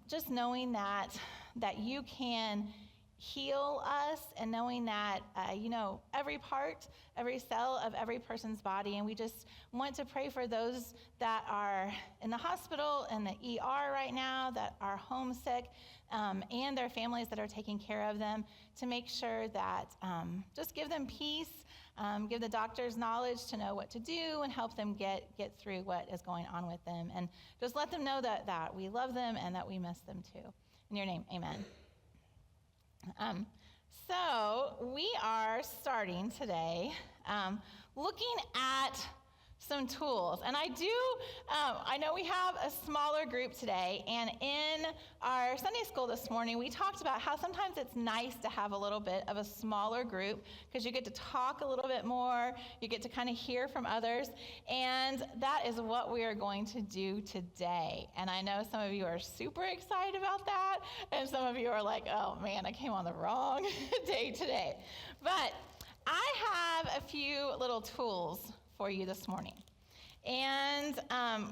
Just knowing that you can heal us, and knowing that you know every part, every cell of every person's body. And we just want to pray for those that are in the hospital and the ER right now, that are homesick, and their families that are taking care of them, to make sure that just give them peace, give the doctors knowledge to know what to do, and help them get through what is going on with them, and just let them know that we love them and that we miss them too. In your name, amen. So we are starting today looking at some tools. And I know we have a smaller group today, and in our Sunday school this morning, we talked about how sometimes it's nice to have a little bit of a smaller group, because you get to talk a little bit more, you get to kind of hear from others, and that is what we are going to do today. And I know some of you are super excited about that, and some of you are like, oh man, I came on the wrong day today. But I have a few little tools for you this morning, and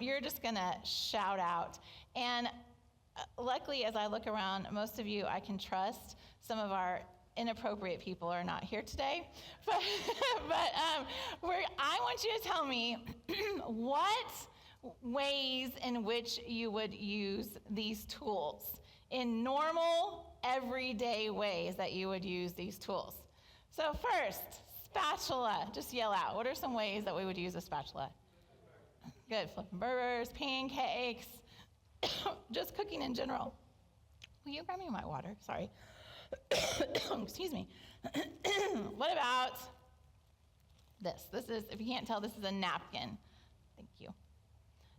you're just gonna shout out. And luckily, as I look around, most of you I can trust. Some of our inappropriate people are not here today, but I want you to tell me what ways in which you would use these tools, in normal, everyday ways that you would use these tools. So first, spatula. Just yell out. What are some ways that we would use a spatula? Good. Flipping burgers, pancakes, just cooking in general. Will you grab me my water? Sorry. Excuse me. What about this? This is, if you can't tell, this is a napkin. Thank you.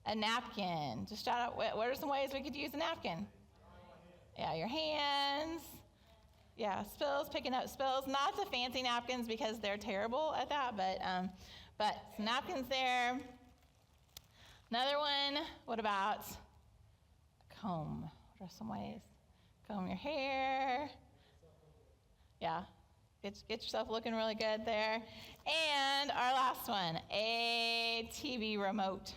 A napkin. Just shout out, what are some ways we could use a napkin? Yeah, your hands. Yeah, spills, picking up spills. Not the fancy napkins, because they're terrible at that, but some napkins there. Another one, what about a comb? What are some ways? Comb your hair. Yeah, get yourself looking really good there. And our last one, a TV remote.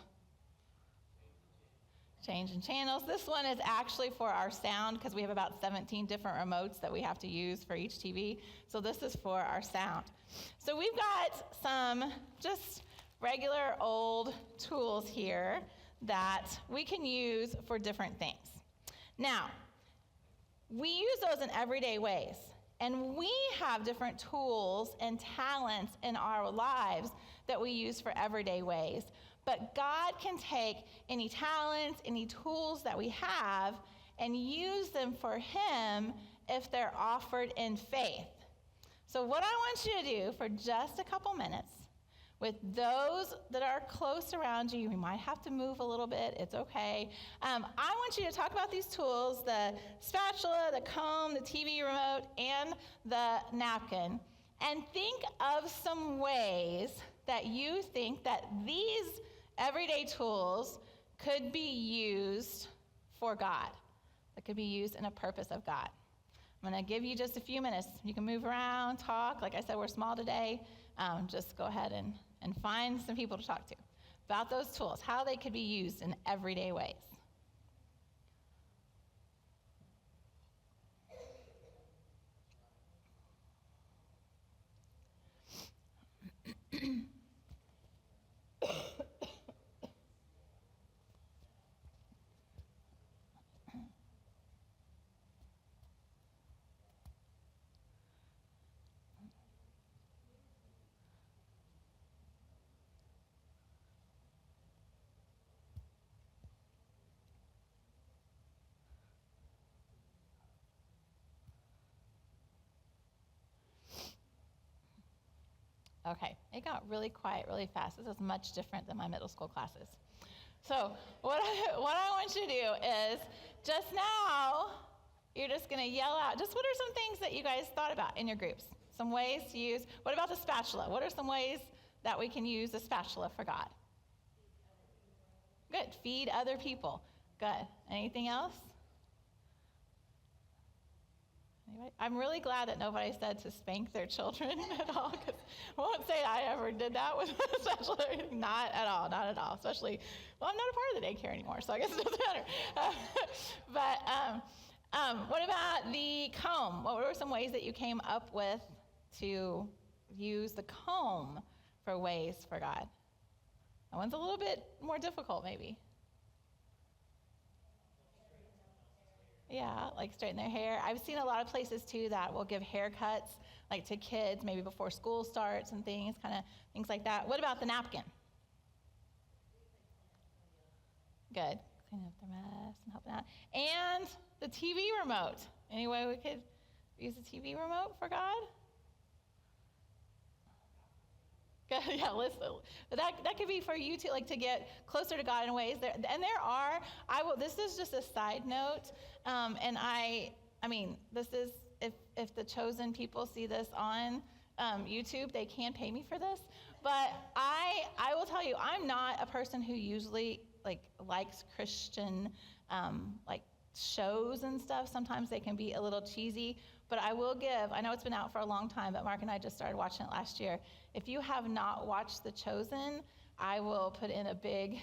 Changing channels. This one is actually for our sound, because we have about 17 different remotes that we have to use for each TV. So this is for our sound. So we've got some just regular old tools here that we can use for different things. Now, we use those in everyday ways. And we have different tools and talents in our lives that we use for everyday ways. But God can take any talents, any tools that we have, and use them for Him if they're offered in faith. So what I want you to do for just a couple minutes, with those that are close around you, you might have to move a little bit, it's okay. I want you to talk about these tools, the spatula, the comb, the TV remote, and the napkin, and think of some ways that you think that these everyday tools could be used for God, that could be used in a purpose of God. I'm going to give you just a few minutes. You can move around, talk. Like I said, we're small today. Just go ahead and find some people to talk to about those tools, how they could be used in everyday ways. Okay, it got really quiet really fast. This is much different than my middle school classes. So what I want you to do is, just now, you're just going to yell out, just what are some things that you guys thought about in your groups? Some ways to use, what about the spatula? What are some ways that we can use the spatula for God? Good, feed other people. Good. Anything else? I'm really glad that nobody said to spank their children at all, because I won't say I ever did that with special education. Not at all, not at all. Especially, well, I'm not a part of the daycare anymore, so I guess it doesn't matter. What about the comb? What were some ways that you came up with to use the comb for ways for God? That one's a little bit more difficult, maybe. Yeah, like straighten their hair. I've seen a lot of places too that will give haircuts, like to kids, maybe before school starts and things like that. What about the napkin? Good. Clean up their mess and help out. And the TV remote. Any way we could use the TV remote for God? Yeah, listen. That could be for you too, like to get closer to God in ways. This is just a side note, and I mean, this is, if the chosen people see this on YouTube, they can pay me for this. But I will tell you, I'm not a person who usually likes Christian shows and stuff. Sometimes they can be a little cheesy. But I will I know it's been out for a long time, but Mark and I just started watching it last year. If you have not watched The Chosen, I will put in a big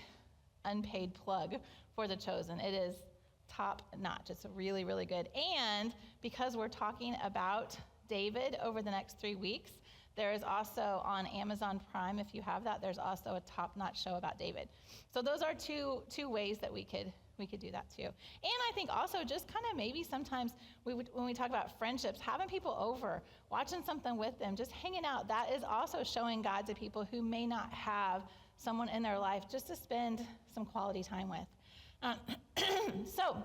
unpaid plug for The Chosen. It is top notch. It's really, really good. And because we're talking about David over the next 3 weeks, there is also on Amazon Prime, if you have that, there's also a top-notch show about David. So those are two ways that we could do that too. And I think also just kind of maybe sometimes when we talk about friendships, having people over, watching something with them, just hanging out, that is also showing God to people who may not have someone in their life just to spend some quality time with. So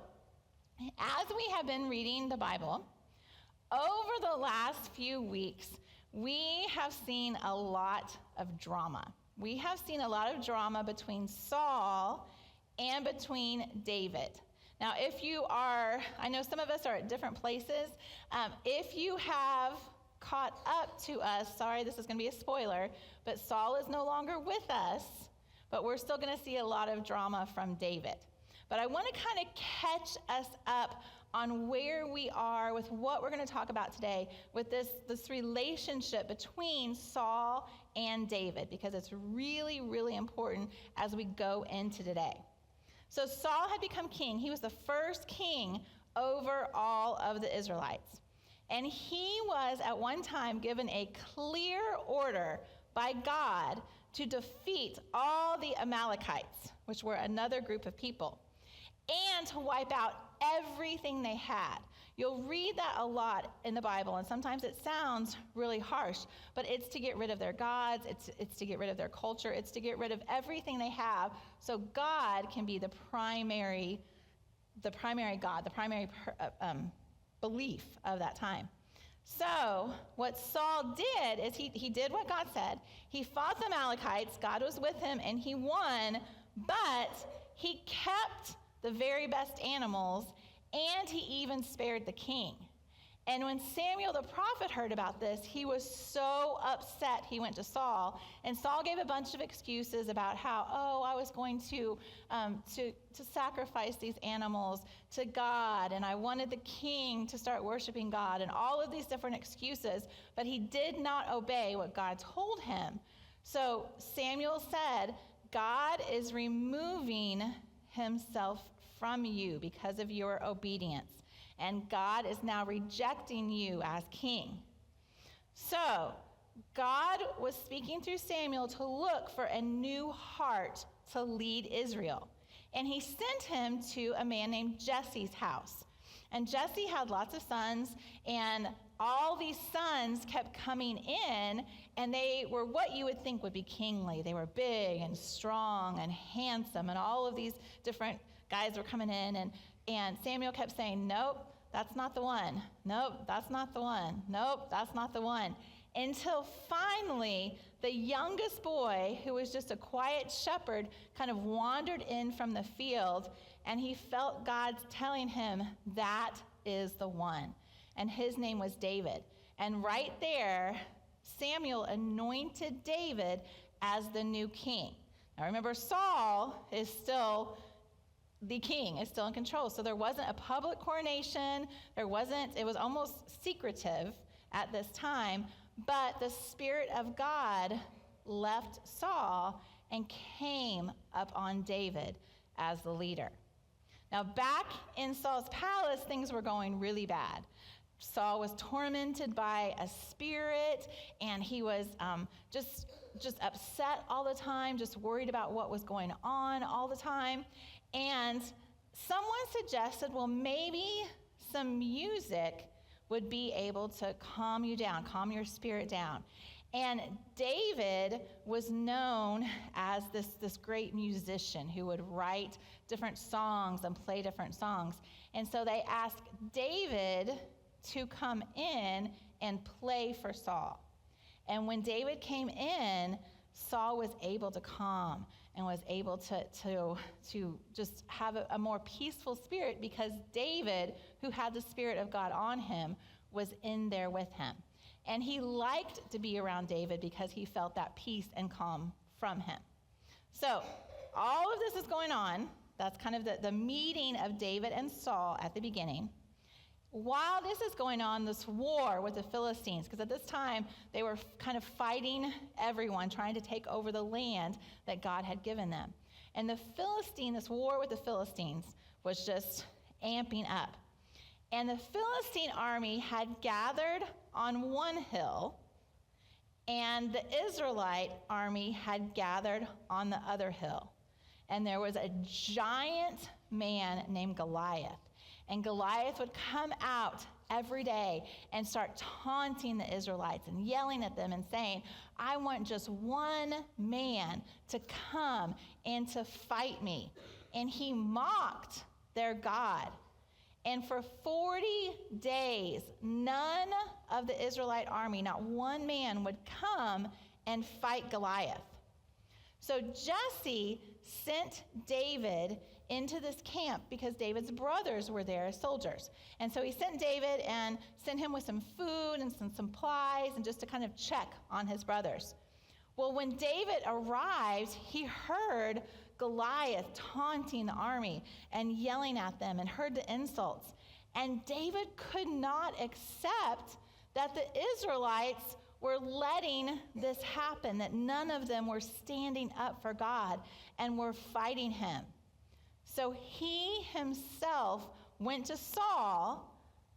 as we have been reading the Bible, over the last few weeks, we have seen a lot of drama. We have seen a lot of drama between Saul and between David. Now, I know some of us are at different places. If you have caught up to us, sorry, this is going to be a spoiler, but Saul is no longer with us, but we're still going to see a lot of drama from David. But I want to kind of catch us up on where we are with what we're going to talk about today with this relationship between Saul and David, because it's really, really important as we go into today. So Saul had become king. He was the first king over all of the Israelites. And he was at one time given a clear order by God to defeat all the Amalekites, which were another group of people, and to wipe out everything they had. You'll read that a lot in the Bible, and sometimes it sounds really harsh, but it's to get rid of their gods, it's to get rid of their culture, it's to get rid of everything they have, so God can be the primary God, the primary belief of that time. So what Saul did is he did what God said. He fought the Amalekites, God was with him, and he won, but he kept the very best animals, and he even spared the king. And when Samuel the prophet heard about this, he was so upset he went to Saul. And Saul gave a bunch of excuses about how, I was going to sacrifice these animals to God, and I wanted the king to start worshiping God, and all of these different excuses, but he did not obey what God told him. So Samuel said, God is removing himself from you because of your obedience, and God is now rejecting you as king. So God was speaking through Samuel to look for a new heart to lead Israel, and he sent him to a man named Jesse's house. And Jesse had lots of sons, and all these sons kept coming in, and they were what you would think would be kingly. They were big and strong and handsome, and all of these different guys were coming in, and Samuel kept saying, nope, that's not the one. Nope, that's not the one. Nope, that's not the one. Until finally, the youngest boy, who was just a quiet shepherd, kind of wandered in from the field, and he felt God telling him, that is the one. And his name was David. And right there, Samuel anointed David as the new king. Now remember, Saul is still the king is still in control. So there wasn't a public coronation. It was almost secretive at this time, but the Spirit of God left Saul and came up on David as the leader. Now, back in Saul's palace, things were going really bad. Saul was tormented by a spirit, and he was just upset all the time, just worried about what was going on all the time. And someone suggested, well, maybe some music would be able to calm you down, calm your spirit down. And David was known as this great musician who would write different songs and play different songs. And so they asked David to come in and play for Saul. And when David came in, Saul was able to calm and was able to just have a more peaceful spirit, because David, who had the Spirit of God on him, was in there with him. And he liked to be around David because he felt that peace and calm from him. So all of this is going on. That's kind of the meeting of David and Saul at the beginning. While this is going on, this war with the Philistines, because at this time they were kind of fighting everyone, trying to take over the land that God had given them. And this war with the Philistines was just amping up. And the Philistine army had gathered on one hill, and the Israelite army had gathered on the other hill. And there was a giant man named Goliath. And Goliath would come out every day and start taunting the Israelites and yelling at them and saying, I want just one man to come and to fight me. And he mocked their God. And for 40 days, none of the Israelite army, not one man, would come and fight Goliath. So Jesse sent David into this camp because David's brothers were there as soldiers. And so he sent David and sent him with some food and some supplies and just to kind of check on his brothers. Well, when David arrived, he heard Goliath taunting the army and yelling at them and heard the insults. And David could not accept that the Israelites were letting this happen, that none of them were standing up for God and were fighting him. So he himself went to Saul,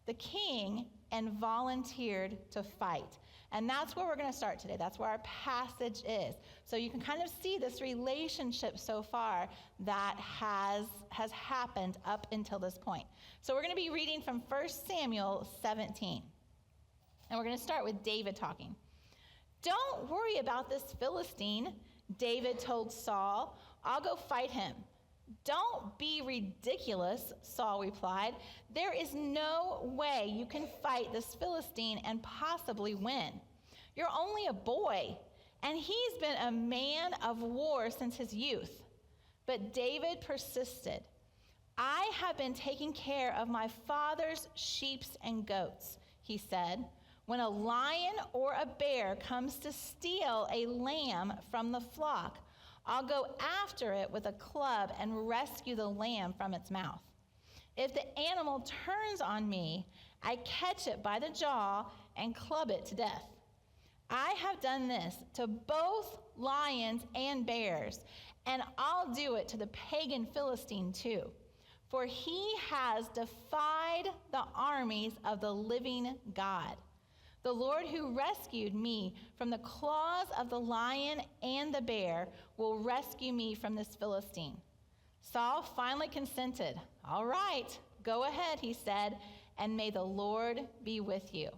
the king, and volunteered to fight. And that's where we're going to start today. That's where our passage is. So you can kind of see this relationship so far that has happened up until this point. So we're going to be reading from 1 Samuel 17. And we're going to start with David talking. Don't worry about this Philistine, David told Saul. I'll go fight him. Don't be ridiculous, Saul replied. There is no way you can fight this Philistine and possibly win. You're only a boy, and he's been a man of war since his youth. But David persisted. I have been taking care of my father's sheep and goats, he said. When a lion or a bear comes to steal a lamb from the flock, I'll go after it with a club and rescue the lamb from its mouth. If the animal turns on me, I catch it by the jaw and club it to death. I have done this to both lions and bears, and I'll do it to the pagan Philistine too, for he has defied the armies of the living God. The Lord who rescued me from the claws of the lion and the bear will rescue me from this Philistine. Saul finally consented. All right, go ahead, he said, and may the Lord be with you.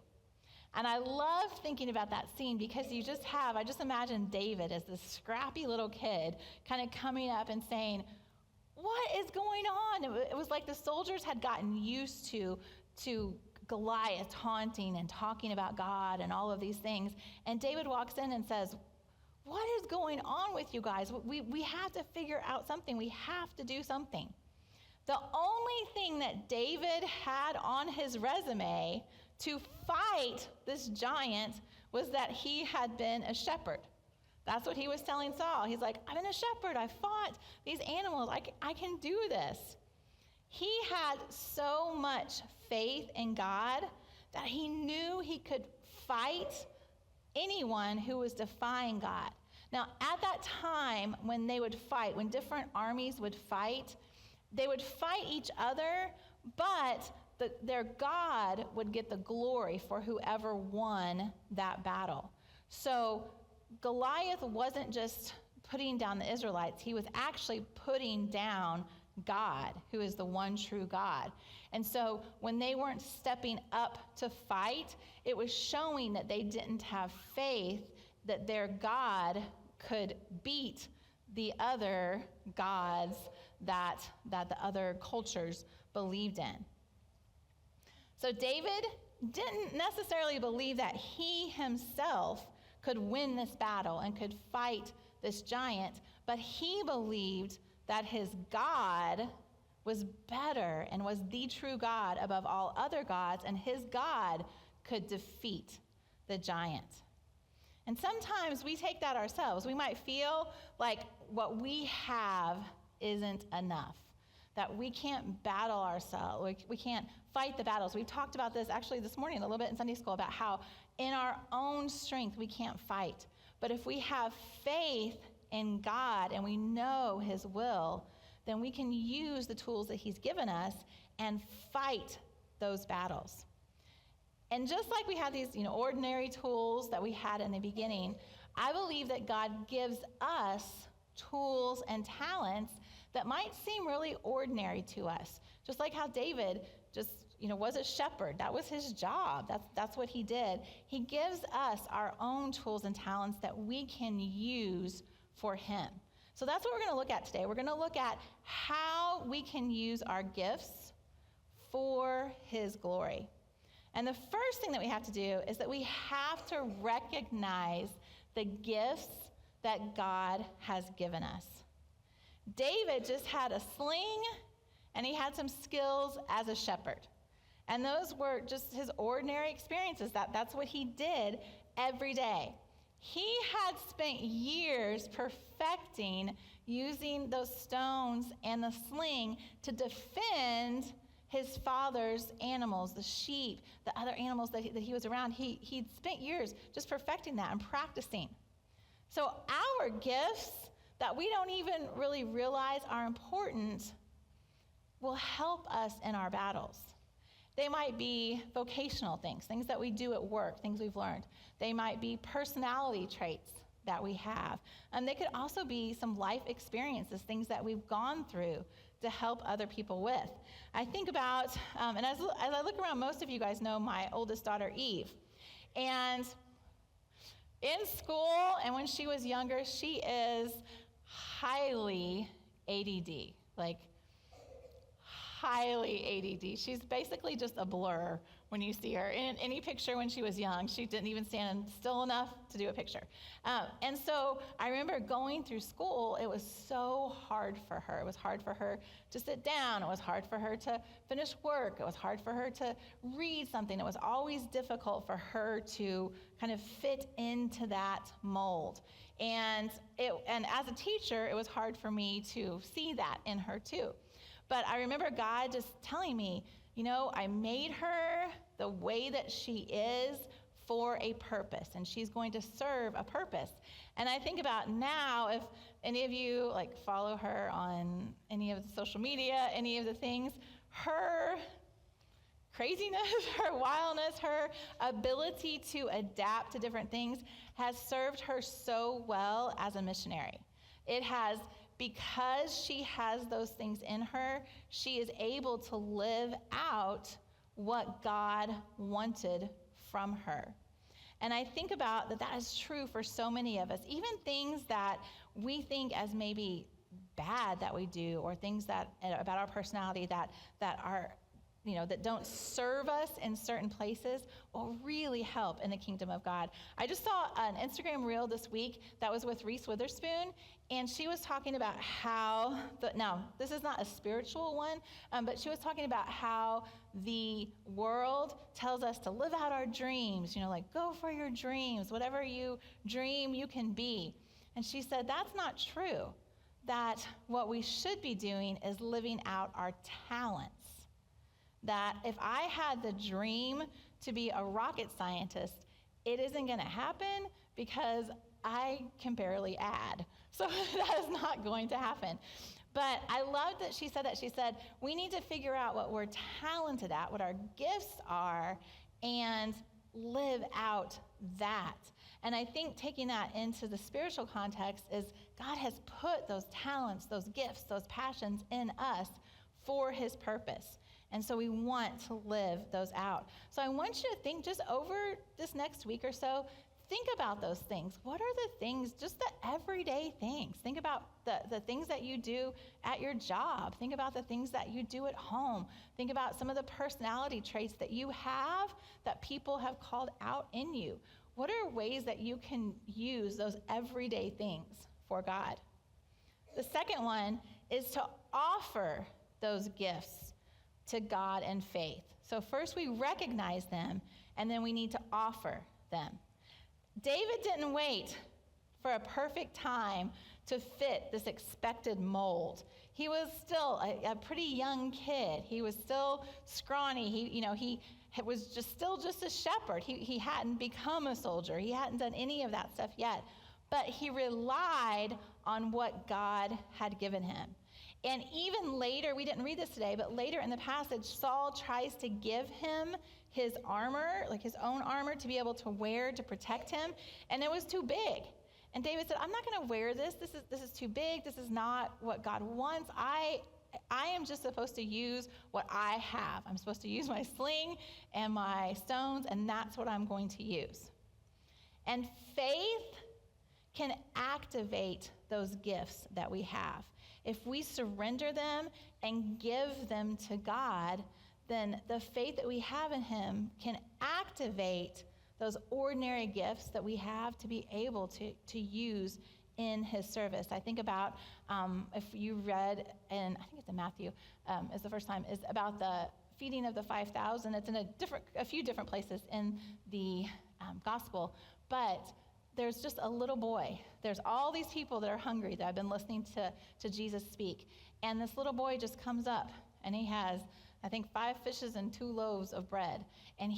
And I love thinking about that scene because I just imagine David as this scrappy little kid kind of coming up and saying, what is going on? It was like the soldiers had gotten used to Goliath taunting and talking about God and all of these things. And David walks in and says, what is going on with you guys? We have to figure out something. We have to do something. The only thing that David had on his resume to fight this giant was that he had been a shepherd. That's what he was telling Saul. He's like, I've been a shepherd. I fought these animals. I can do this. He had so much faith in God that he knew he could fight anyone who was defying God. Now, at that time, when they would fight, when different armies would fight, they would fight each other, but their God would get the glory for whoever won that battle. So Goliath wasn't just putting down the Israelites. He was actually putting down God, who is the one true God. And so when they weren't stepping up to fight, it was showing that they didn't have faith that their God could beat the other gods that the other cultures believed in. So David didn't necessarily believe that he himself could win this battle and could fight this giant, but he believed that his God was better and was the true God above all other gods, and his God could defeat the giant. And sometimes we take that ourselves. We might feel like what we have isn't enough, that we can't battle ourselves, we can't fight the battles. We talked about this actually this morning a little bit in Sunday school about how in our own strength we can't fight. But if we have faith in God and we know his will, then we can use the tools that he's given us and fight those battles. And just like we have these, ordinary tools that we had in the beginning, I believe that God gives us tools and talents that might seem really ordinary to us. Just like how David just, was a shepherd. That was his job. That's what he did. He gives us our own tools and talents that we can use for him. So that's what we're going to look at today. We're going to look at how we can use our gifts for his glory. And the first thing that we have to do is that we have to recognize the gifts that God has given us. David just had a sling and he had some skills as a shepherd. And those were just his ordinary experiences. That's what he did every day. He had spent years perfecting using those stones and the sling to defend his father's animals, the sheep, the other animals that he was around. He'd spent years just perfecting that and practicing. So our gifts that we don't even really realize are important will help us in our battles. They might be vocational things that we do at work, things we've learned. They might be personality traits that we have. And they could also be some life experiences, things that we've gone through to help other people with. I think about, and as I look around, most of you guys know my oldest daughter, Eve. And in school and when she was younger, she is highly ADD, highly ADD. She's basically just a blur when you see her. In any picture when she was young, she didn't even stand still enough to do a picture. And so I remember going through school, it was so hard for her. It was hard for her to sit down. It was hard for her to finish work. It was hard for her to read something. It was always difficult for her to kind of fit into that mold. And as a teacher, it was hard for me to see that in her too. But I remember God just telling me, I made her the way that she is for a purpose, and she's going to serve a purpose. And I think about now, if any of you follow her on any of the social media, any of the things, her craziness, her wildness, her ability to adapt to different things has served her so well as a missionary. It has. Because she has those things in her, she is able to live out what God wanted from her. And I think about that is true for so many of us. Even things that we think as maybe bad that we do, or things that about our personality that are, that don't serve us in certain places, will really help in the kingdom of God. I just saw an Instagram reel this week that was with Reese Witherspoon, and she was talking about how, now this is not a spiritual one, but she was talking about how the world tells us to live out our dreams, go for your dreams, whatever you dream you can be. And she said, that's not true. that what we should be doing is living out our talents. That if I had the dream to be a rocket scientist, it isn't going to happen because I can barely add. So that is not going to happen. But I love that she said that. She said, we need to figure out what we're talented at, what our gifts are, and live out that. And I think taking that into the spiritual context is God has put those talents, those gifts, those passions in us for his purpose. And so we want to live those out. So I want you to think just over this next week or so, think about those things. What are the things, just the everyday things? Think about the things that you do at your job. Think about the things that you do at home. Think about some of the personality traits that you have that people have called out in you. What are ways that you can use those everyday things for God? The second one is to offer those gifts to God in faith. So first we recognize them, and then we need to offer them. David didn't wait for a perfect time to fit this expected mold. He was still a pretty young kid. He was still scrawny. He was still just a shepherd. He hadn't become a soldier. He hadn't done any of that stuff yet. But he relied on what God had given him. And even later, we didn't read this today, but later in the passage, Saul tries to give him his armor, like his own armor, to be able to wear to protect him, and it was too big. And David said, I'm not going to wear this. This is too big. This is not what God wants. I am just supposed to use what I have. I'm supposed to use my sling and my stones, and that's what I'm going to use. And faith can activate those gifts that we have. If we surrender them and give them to God, then the faith that we have in him can activate those ordinary gifts that we have to be able to use in his service. I think about, if you read, and I think it's in Matthew, is the first time, is about the feeding of the 5,000. It's in a few different places in the gospel, but there's just a little boy. There's all these people that are hungry that have been listening to Jesus speak. And this little boy just comes up, and he has, I think, 5 fishes and 2 loaves of bread. And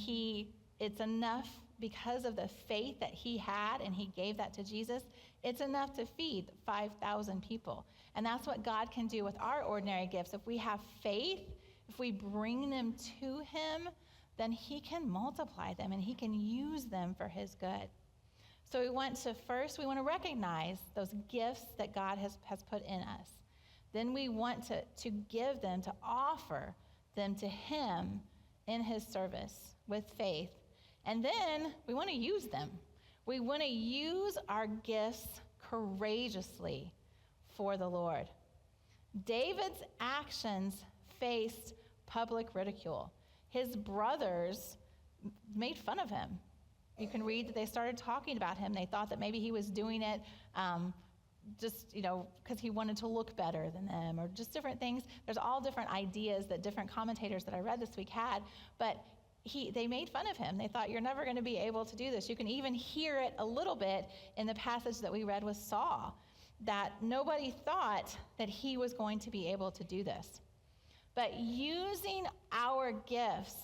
it's enough because of the faith that he had, and he gave that to Jesus. It's enough to feed 5,000 people. And that's what God can do with our ordinary gifts. If we have faith, if we bring them to him, then he can multiply them, and he can use them for his good. So we want to recognize those gifts that God has put in us. Then we want to give them, to offer them to him in his service with faith. And then we want to use them. We want to use our gifts courageously for the Lord. David's actions faced public ridicule. His brothers made fun of him. You can read that they started talking about him. They thought that maybe he was doing it just, because he wanted to look better than them, or just different things. There's all different ideas that different commentators that I read this week had, but they made fun of him. They thought, you're never going to be able to do this. You can even hear it a little bit in the passage that we read with Saul, that nobody thought that he was going to be able to do this. But using our gifts,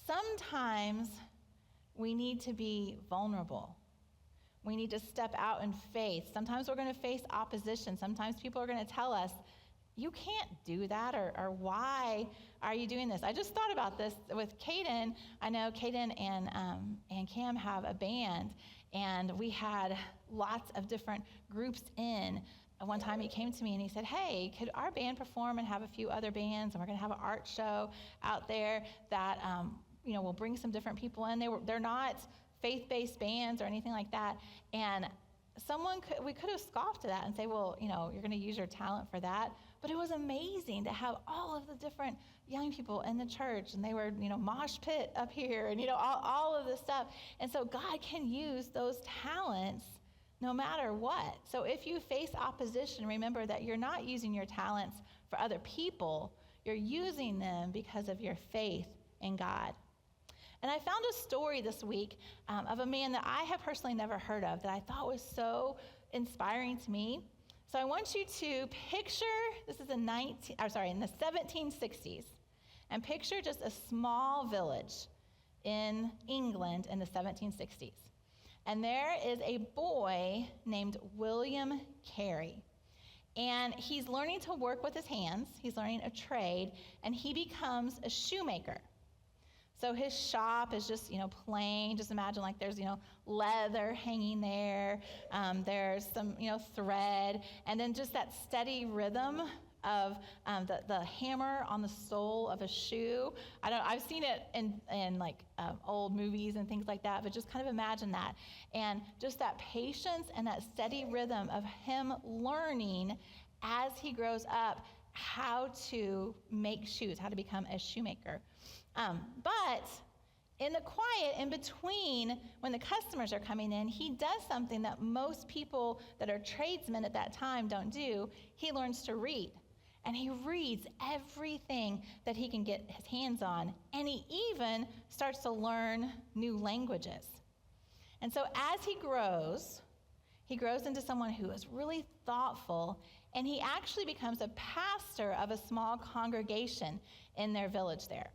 sometimes we need to be vulnerable. We need to step out in faith. Sometimes we're going to face opposition. Sometimes people are going to tell us, you can't do that, or why are you doing this? I just thought about this with Caden. I know Caden and Cam have a band, and we had lots of different groups in. One time he came to me and he said, hey, could our band perform and have a few other bands? And we're going to have an art show out there that we'll bring some different people in. They're not faith-based bands or anything like that. And we could have scoffed at that and say, well, you're going to use your talent for that. But it was amazing to have all of the different young people in the church, and they were, mosh pit up here, and, all of this stuff. And so God can use those talents no matter what. So if you face opposition, remember that you're not using your talents for other people. You're using them because of your faith in God. And I found a story this week of a man that I have personally never heard of that I thought was so inspiring to me. So I want you to picture, this is in the 1760s, and picture just a small village in England in the 1760s. And there is a boy named William Carey. And he's learning to work with his hands. He's learning a trade, and he becomes a shoemaker. So his shop is just, plain. Just imagine like there's, leather hanging there. There's some, thread, and then just that steady rhythm of the hammer on the sole of a shoe. I've seen it in like old movies and things like that, but just kind of imagine that. And just that patience and that steady rhythm of him learning as he grows up how to make shoes, how to become a shoemaker. But in the quiet, in between, when the customers are coming in, he does something that most people that are tradesmen at that time don't do. He learns to read. And he reads everything that he can get his hands on. And he even starts to learn new languages. And so as he grows into someone who is really thoughtful, and he actually becomes a pastor of a small congregation in their village there.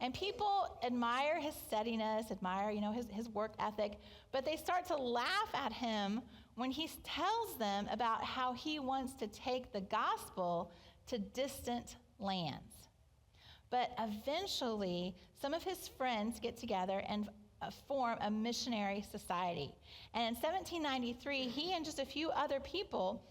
And people admire his steadiness, admire, his work ethic, but they start to laugh at him when he tells them about how he wants to take the gospel to distant lands. But eventually, some of his friends get together and form a missionary society. And in 1793, he and just a few other people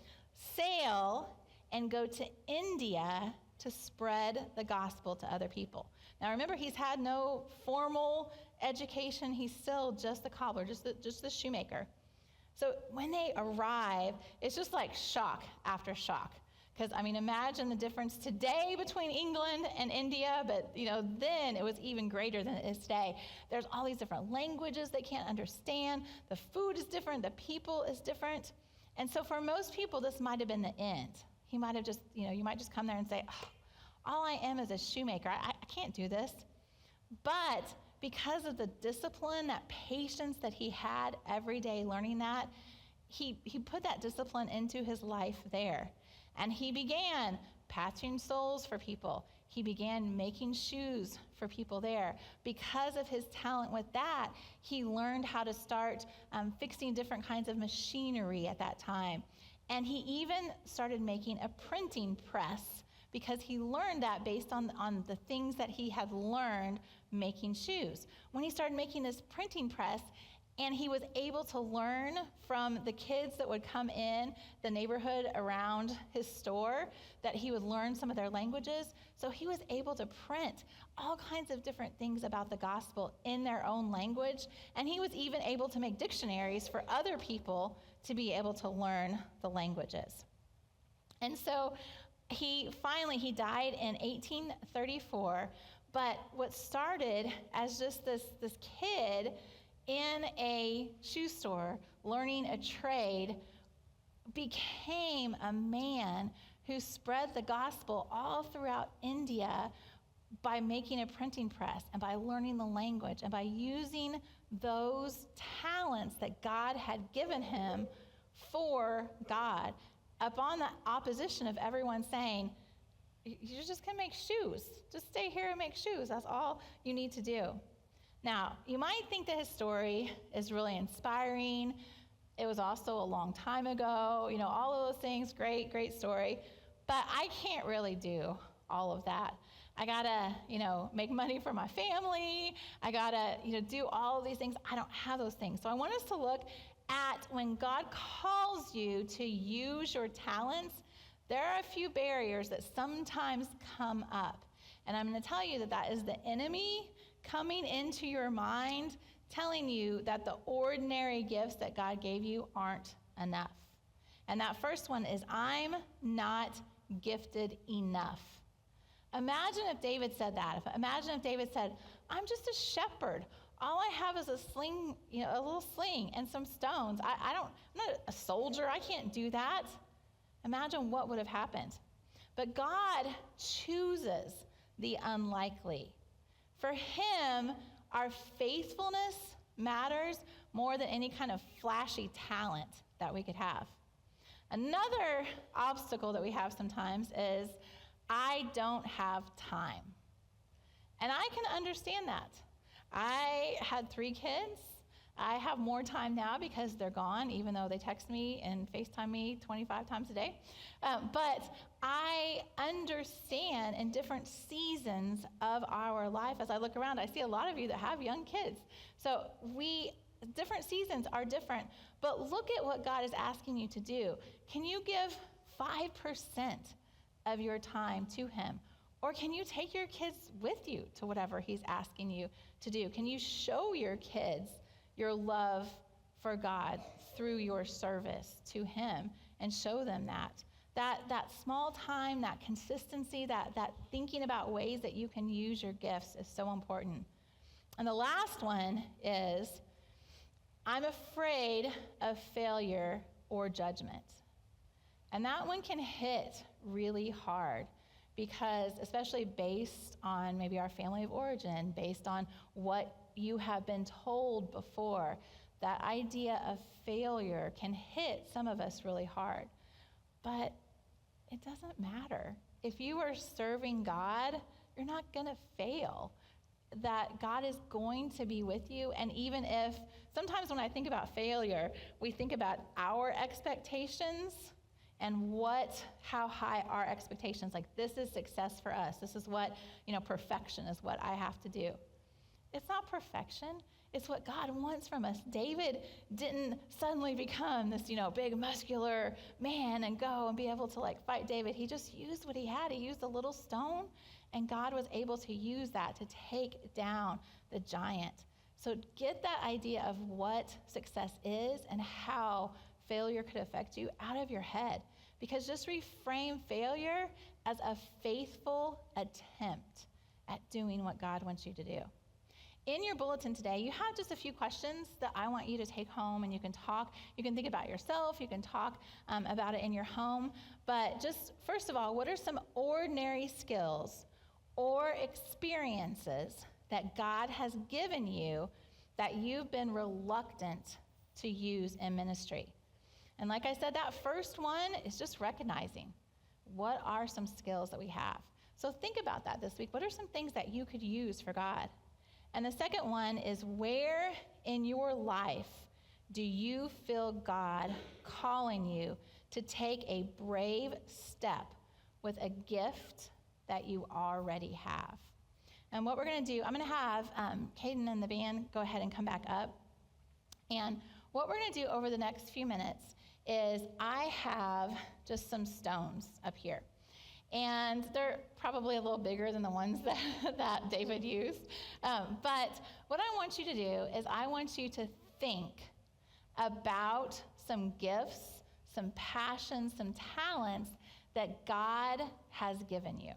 sail and go to India to spread the gospel to other people. Now remember, he's had no formal education. He's still just the cobbler, just the shoemaker. So when they arrive, it's just like shock after shock. Because, imagine the difference today between England and India, but, then it was even greater than it is today. There's all these different languages they can't understand. The food is different. The people is different. And so for most people, this might have been the end. He might have just, you might just come there and say, oh, all I am is a shoemaker. I can't do this. But because of the discipline, that patience that he had every day learning that, he put that discipline into his life there. And he began patching soles for people. He began making shoes for people there. Because of his talent with that, he learned how to start fixing different kinds of machinery at that time. And he even started making a printing press because he learned that based on the things that he had learned making shoes. When he started making this printing press, and he was able to learn from the kids that would come in the neighborhood around his store, that he would learn some of their languages. So he was able to print all kinds of different things about the gospel in their own language. And he was even able to make dictionaries for other people to be able to learn the languages. And so he died in 1834. But what started as just this kid in a shoe store learning a trade became a man who spread the gospel all throughout India by making a printing press and by learning the language and by using those talents that God had given him for God, upon the opposition of everyone saying, you're just going to make shoes. Just stay here and make shoes. That's all you need to do. Now, you might think that his story is really inspiring. It was also a long time ago. All of those things, great story. But I can't really do all of that. I gotta, make money for my family. I gotta, do all of these things. I don't have those things. So I want us to look at when God calls you to use your talents, there are a few barriers that sometimes come up. And I'm going to tell you that is the enemy coming into your mind, telling you that the ordinary gifts that God gave you aren't enough. And that first one is, I'm not gifted enough. Imagine if David said that. Imagine if David said, I'm just a shepherd. All I have is a sling, a little sling and some stones. I'm not a soldier. I can't do that. Imagine what would have happened. But God chooses the unlikely. For him, our faithfulness matters more than any kind of flashy talent that we could have. Another obstacle that we have sometimes is, I don't have time. And I can understand that. I had 3 kids. I have more time now because they're gone, even though they text me and FaceTime me 25 times a day. But I understand in different seasons of our life, as I look around, I see a lot of you that have young kids. So different seasons are different, but look at what God is asking you to do. Can you give 5% of your time to him? Or can you take your kids with you to whatever he's asking you to do? Can you show your kids your love for God through your service to him and show them that small time, that consistency, that thinking about ways that you can use your gifts is so important. And the last one is, I'm afraid of failure or judgment. And that one can hit really hard because, especially based on maybe our family of origin, based on what you have been told before, that idea of failure can hit some of us really hard. But it doesn't matter. If you are serving God, you're not going to fail. That God is going to be with you. And even if, sometimes when I think about failure, we think about our expectations and how high our expectations, like this is success for us. This is what, perfection is what I have to do. It's not perfection. It's what God wants from us. David didn't suddenly become this, big muscular man and go and be able to fight David. He just used what he had. He used a little stone, and God was able to use that to take down the giant. So get that idea of what success is and how failure could affect you out of your head. Because just reframe failure as a faithful attempt at doing what God wants you to do. In your bulletin today, you have just a few questions that I want you to take home, and you can talk. You can think about yourself. You can talk about it in your home. But just first of all, what are some ordinary skills or experiences that God has given you that you've been reluctant to use in ministry? And like I said, that first one is just recognizing what are some skills that we have. So think about that this week. What are some things that you could use for God? And the second one is, where in your life do you feel God calling you to take a brave step with a gift that you already have? And what we're going to do, I'm going to have Caden and the band go ahead and come back up. And what we're going to do over the next few minutes is, I have just some stones up here. And they're probably a little bigger than the ones that David used. But what I want you to do is, I want you to think about some gifts, some passions, some talents that God has given you.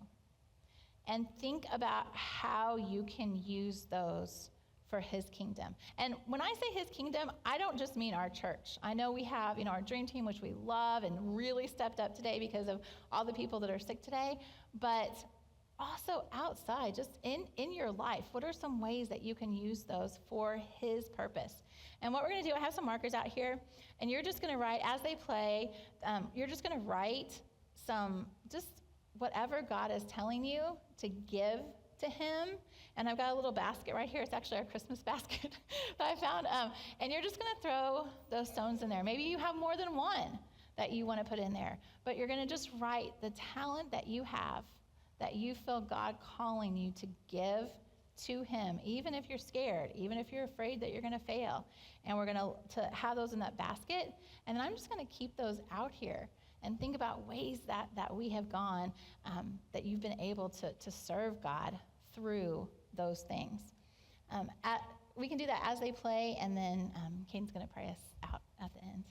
And think about how you can use those for his kingdom. And when I say his kingdom, I don't just mean our church. I know we have, our dream team, which we love and really stepped up today because of all the people that are sick today, but also outside, just in your life, what are some ways that you can use those for his purpose? And what we're going to do, I have some markers out here, and you're just going to write, as they play, you're just going to write some, just whatever God is telling you to give to him. And I've got a little basket right here. It's actually our Christmas basket that I found. And you're just going to throw those stones in there. Maybe you have more than one that you want to put in there. But you're going to just write the talent that you have, that you feel God calling you to give to him, even if you're scared, even if you're afraid that you're going to fail. And we're going to have those in that basket. And then I'm just going to keep those out here and think about ways that we have gone, that you've been able to serve God through those things. We can do that as they play, and then Caden's going to pray us out at the end.